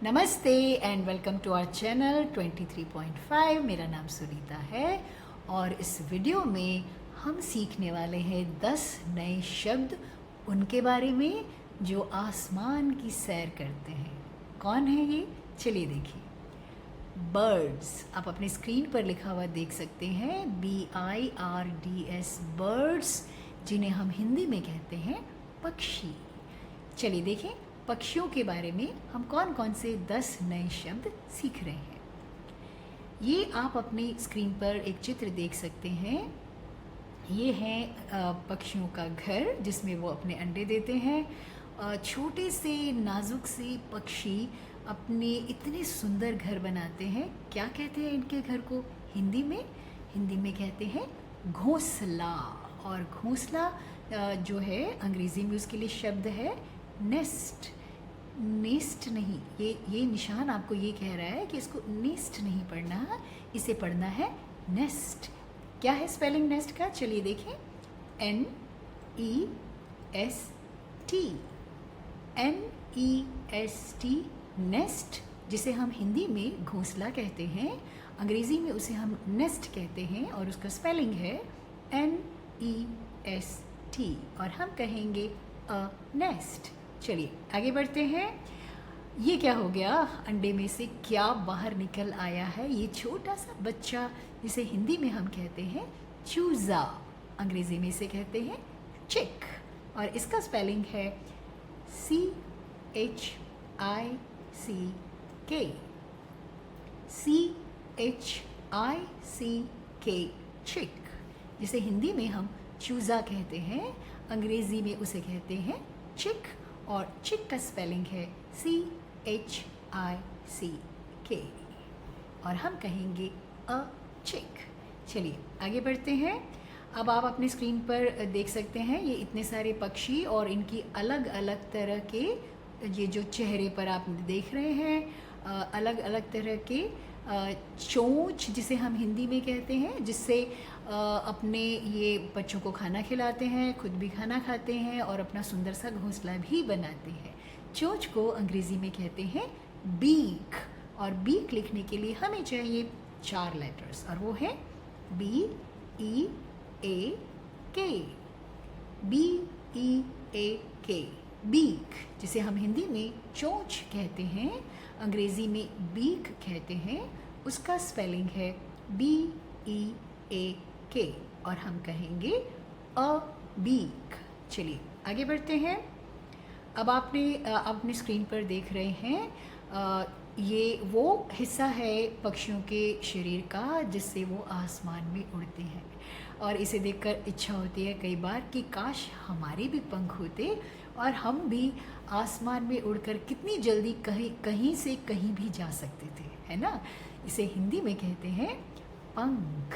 नमस्ते and welcome to our channel 23.5। मेरा नाम सुनीता है और इस वीडियो में हम सीखने वाले हैं 10 नए शब्द उनके बारे में जो आसमान की सैर करते हैं। कौन है ये? चलिए देखिए। बर्ड्स, आप अपने स्क्रीन पर लिखा हुआ देख सकते हैं, BIRDS, बर्ड्स, जिन्हें हम हिंदी में कहते हैं पक्षी। चलिए देखें पक्षियों के बारे में हम कौन कौन से 10 नए शब्द सीख रहे हैं। ये आप अपनी स्क्रीन पर एक चित्र देख सकते हैं। ये है पक्षियों का घर जिसमें वो अपने अंडे देते हैं। छोटे से नाजुक से पक्षी अपने इतने सुंदर घर बनाते हैं। क्या कहते हैं इनके घर को हिंदी में? हिंदी में कहते हैं घोंसला। और घोंसला जो है अंग्रेज़ी में उसके लिए शब्द है नेस्ट। नेस्ट नहीं, ये निशान आपको ये कह रहा है कि इसको नेस्ट नहीं पढ़ना, इसे पढ़ना है नेस्ट। क्या है स्पेलिंग नेस्ट का? चलिए देखें, NEST, NEST, नेस्ट, जिसे हम हिंदी में घोंसला कहते हैं, अंग्रेज़ी में उसे हम नेस्ट कहते हैं और उसका स्पेलिंग है NEST और हम कहेंगे अ नेस्ट। चलिए आगे बढ़ते हैं। ये क्या हो गया? अंडे में से क्या बाहर निकल आया है? ये छोटा सा बच्चा जिसे हिंदी में हम कहते हैं चूज़ा, अंग्रेज़ी में इसे कहते हैं चिक और इसका स्पेलिंग है CHICK, CHICK, चिक, जिसे हिंदी में हम चूज़ा कहते हैं, अंग्रेज़ी में उसे कहते हैं चिक और चिक का स्पेलिंग है CHICK और हम कहेंगे अ चिक। चलिए आगे बढ़ते हैं। अब आप अपनी स्क्रीन पर देख सकते हैं ये इतने सारे पक्षी और इनकी अलग अलग तरह के, ये जो चेहरे पर आप देख रहे हैं, अलग अलग तरह के चोंच जिसे हम हिंदी में कहते हैं, जिससे अपने ये बच्चों को खाना खिलाते हैं, खुद भी खाना खाते हैं और अपना सुंदर सा घोंसला भी बनाते हैं। चोंच को अंग्रेज़ी में कहते हैं बीक और बीक लिखने के लिए हमें चाहिए 4 लेटर्स और वो है BEAK, BEAK, बीक, जिसे हम हिंदी में चोंच कहते हैं, अंग्रेज़ी में बीक कहते हैं, उसका स्पेलिंग है BEAK और हम कहेंगे अ बीक। चलिए आगे बढ़ते हैं। अब आपने अपनी स्क्रीन पर देख रहे हैं, ये वो हिस्सा है पक्षियों के शरीर का जिससे वो आसमान में उड़ते हैं और इसे देखकर इच्छा होती है कई बार कि काश हमारे भी पंख होते और हम भी आसमान में उड़कर कितनी जल्दी कहीं से कहीं भी जा सकते थे, है ना? इसे हिंदी में कहते हैं पंख।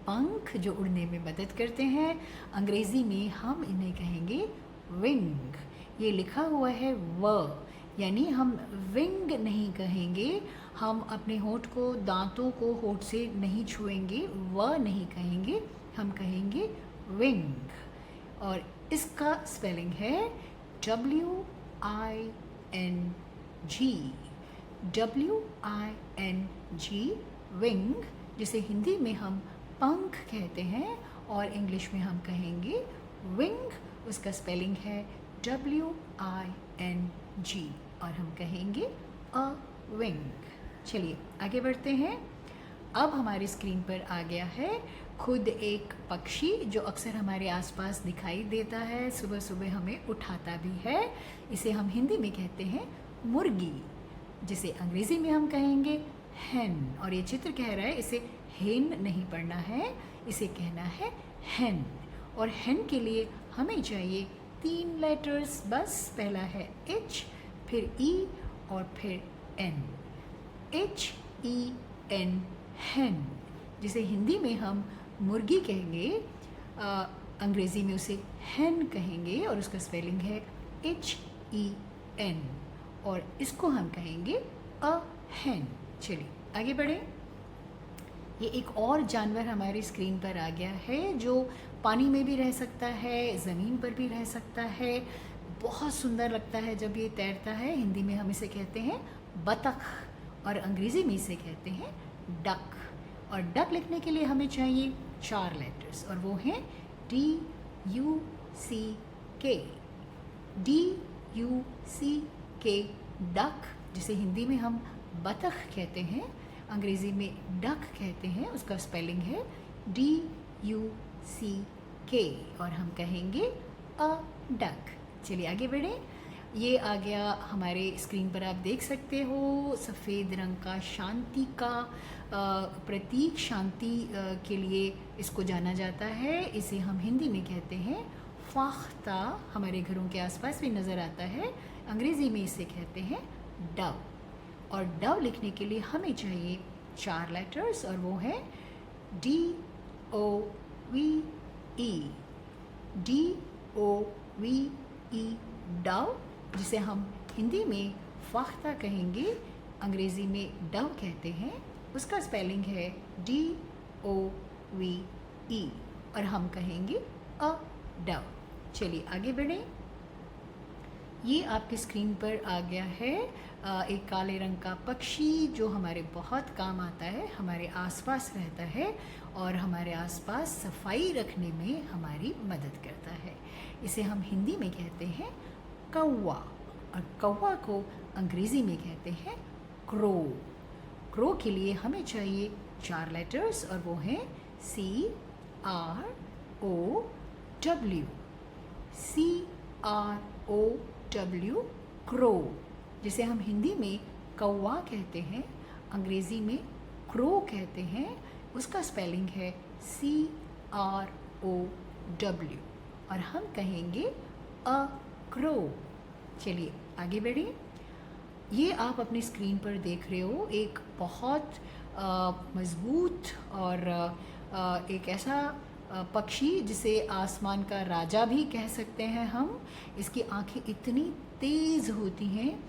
पंख जो उड़ने में मदद करते हैं, अंग्रेज़ी में हम इन्हें कहेंगे विंग। ये लिखा हुआ है व, यानी हम विंग नहीं कहेंगे, हम अपने होठ को, दांतों को होठ से नहीं छुएंगे, व नहीं कहेंगे, हम कहेंगे विंग और इसका स्पेलिंग है WING, विंग, जिसे हिंदी में हम पंख कहते हैं और इंग्लिश में हम कहेंगे विंग, उसका स्पेलिंग है WING और हम कहेंगे अ विंग। चलिए आगे बढ़ते हैं। अब हमारी स्क्रीन पर आ गया है खुद एक पक्षी जो अक्सर हमारे आसपास दिखाई देता है, सुबह सुबह हमें उठाता भी है। इसे हम हिंदी में कहते हैं मुर्गी, जिसे अंग्रेज़ी में हम कहेंगे हैन और ये चित्र कह रहा है इसे हेन नहीं पढ़ना है, इसे कहना है हैन और हैन के लिए हमें चाहिए 3 लेटर्स बस। पहला है H, फिर E और फिर N, HEN, हैन, जिसे हिंदी में हम मुर्गी कहेंगे, अंग्रेज़ी में उसे हैन कहेंगे और उसका स्पेलिंग है HEN और इसको हम कहेंगे अ हैन। चलिए आगे बढ़ें। ये एक और जानवर हमारी स्क्रीन पर आ गया है जो पानी में भी रह सकता है, ज़मीन पर भी रह सकता है, बहुत सुंदर लगता है जब ये तैरता है। हिंदी में हम इसे कहते हैं बतख और अंग्रेज़ी में इसे कहते हैं डक। और डक लिखने के लिए हमें चाहिए 4 लेटर्स और वो हैं DUCK। DUCK डक, जिसे हिंदी में हम बतख कहते हैं, अंग्रेज़ी में डक कहते हैं। उसका स्पेलिंग है DUCK और हम कहेंगे अ डक। चलिए आगे बढ़ें। ये आ गया हमारे स्क्रीन पर, आप देख सकते हो सफ़ेद रंग का शांति का प्रतीक। शांति के लिए इसको जाना जाता है। इसे हम हिंदी में कहते हैं फाख्ता। हमारे घरों के आसपास भी नज़र आता है। अंग्रेज़ी में इसे कहते हैं डव। और डव लिखने के लिए हमें चाहिए 4 लेटर्स और वो है DOVE। DOVE डव, जिसे हम हिंदी में फाख्ता कहेंगे, अंग्रेज़ी में डव कहते हैं। उसका स्पेलिंग है DOVE और हम कहेंगे अ डव। चलिए आगे बढ़ें। ये आपके स्क्रीन पर आ गया है एक काले रंग का पक्षी जो हमारे बहुत काम आता है, हमारे आसपास रहता है और हमारे आसपास सफाई रखने में हमारी मदद करता है। इसे हम हिंदी में कहते हैं कौवा और कौवा को अंग्रेज़ी में कहते हैं क्रो। क्रो के लिए हमें चाहिए 4 लेटर्स और वो हैं CROW। CROW क्रो, जिसे हम हिंदी में कौवा कहते हैं, अंग्रेज़ी में क्रो कहते हैं। उसका स्पेलिंग है CROW और हम कहेंगे अ क्रो। चलिए आगे बढ़िए। ये आप अपनी स्क्रीन पर देख रहे हो एक बहुत मज़बूत और एक ऐसा पक्षी जिसे आसमान का राजा भी कह सकते हैं हम। इसकी आंखें इतनी तेज़ होती हैं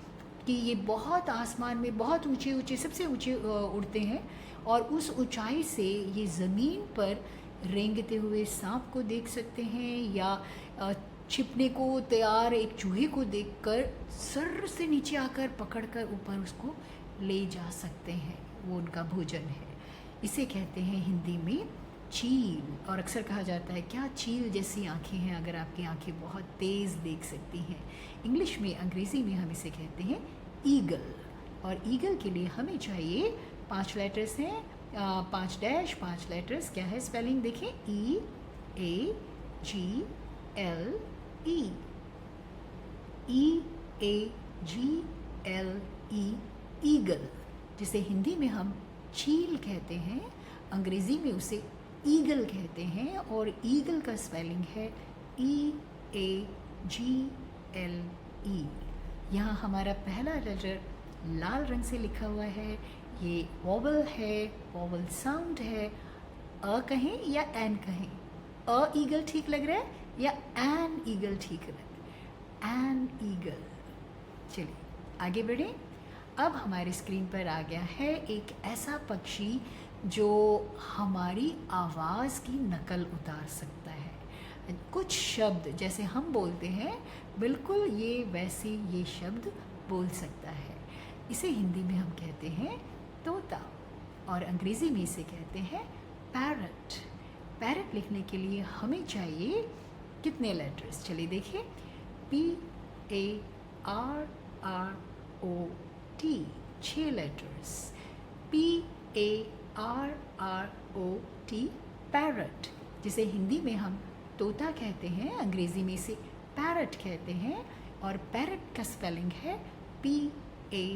कि ये बहुत आसमान में बहुत ऊंचे ऊंचे, सबसे ऊंचे उड़ते हैं और उस ऊंचाई से ये ज़मीन पर रेंगते हुए सांप को देख सकते हैं या छिपने को तैयार एक चूहे को देखकर सर से नीचे आकर पकड़कर ऊपर उसको ले जा सकते हैं। वो उनका भोजन है। इसे कहते हैं हिंदी में चील। और अक्सर कहा जाता है क्या चील जैसी आंखें हैं अगर आपकी आंखें बहुत तेज़ देख सकती हैं। इंग्लिश में, अंग्रेज़ी में हम इसे कहते हैं ईगल। और ईगल के लिए हमें चाहिए 5 लेटर्स हैं, 5 डैश 5 लेटर्स। क्या है स्पेलिंग देखें, EAGLE। EAGLE ईगल, जिसे हिंदी में हम चील कहते हैं, अंग्रेज़ी में उसे ईगल कहते हैं और ईगल का स्पेलिंग है EAGLE। यहाँ हमारा पहला लेटर लाल रंग से लिखा हुआ है। ये वॉवल है, वॉवल साउंड है। अ कहें या एन कहें, अ ईगल ठीक लग रहा है या एन ईगल ठीक लग रहा है, एन ईगल। चलिए आगे बढ़ें। अब हमारे स्क्रीन पर आ गया है एक ऐसा पक्षी जो हमारी आवाज़ की नकल उतार सकता है। कुछ शब्द जैसे हम बोलते हैं बिल्कुल ये वैसे ये शब्द बोल सकता है। इसे हिंदी में हम कहते हैं तोता और अंग्रेज़ी में इसे कहते हैं पैरट। पैरट लिखने के लिए हमें चाहिए कितने लेटर्स, चलिए देखिए, PARROT 6 लेटर्स, PARROT पैरट, जिसे हिंदी में हम तोता कहते हैं, अंग्रेज़ी में इसे पैरट कहते हैं और पैरट का स्पेलिंग है PARROT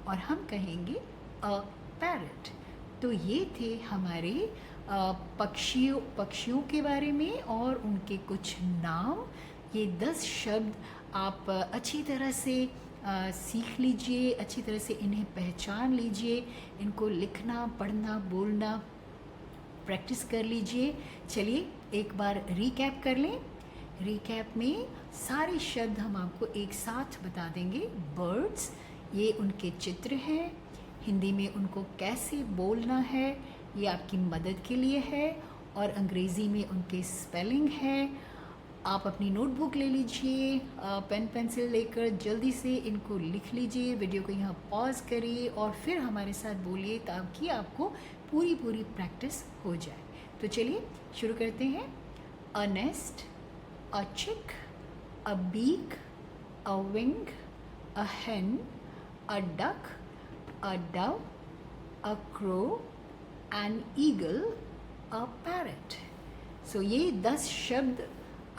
और हम कहेंगे अ पैरट। तो ये थे हमारे पक्षियों के बारे में और उनके कुछ नाम। ये 10 शब्द आप अच्छी तरह से सीख लीजिए, अच्छी तरह से इन्हें पहचान लीजिए, इनको लिखना, पढ़ना, बोलना प्रैक्टिस कर लीजिए। चलिए एक बार रीकैप कर लें। रीकैप में सारे शब्द हम आपको एक साथ बता देंगे। बर्ड्स, ये उनके चित्र हैं, हिंदी में उनको कैसे बोलना है ये आपकी मदद के लिए है और अंग्रेज़ी में उनके स्पेलिंग है। आप अपनी नोटबुक ले लीजिए, पेन पेंसिल लेकर जल्दी से इनको लिख लीजिए, वीडियो को यहाँ पॉज करिए और फिर हमारे साथ बोलिए ताकि आपको पूरी प्रैक्टिस हो जाए। तो चलिए शुरू करते हैं। अ nest, a chick, a beak, a wing, a hen, a duck, a dove, a crow, an eagle, a parrot. So ये 10 शब्द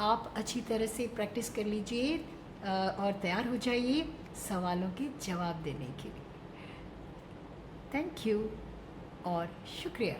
आप अच्छी तरह से प्रैक्टिस कर लीजिए और तैयार हो जाइए सवालों के जवाब देने के लिए। थैंक यू और शुक्रिया।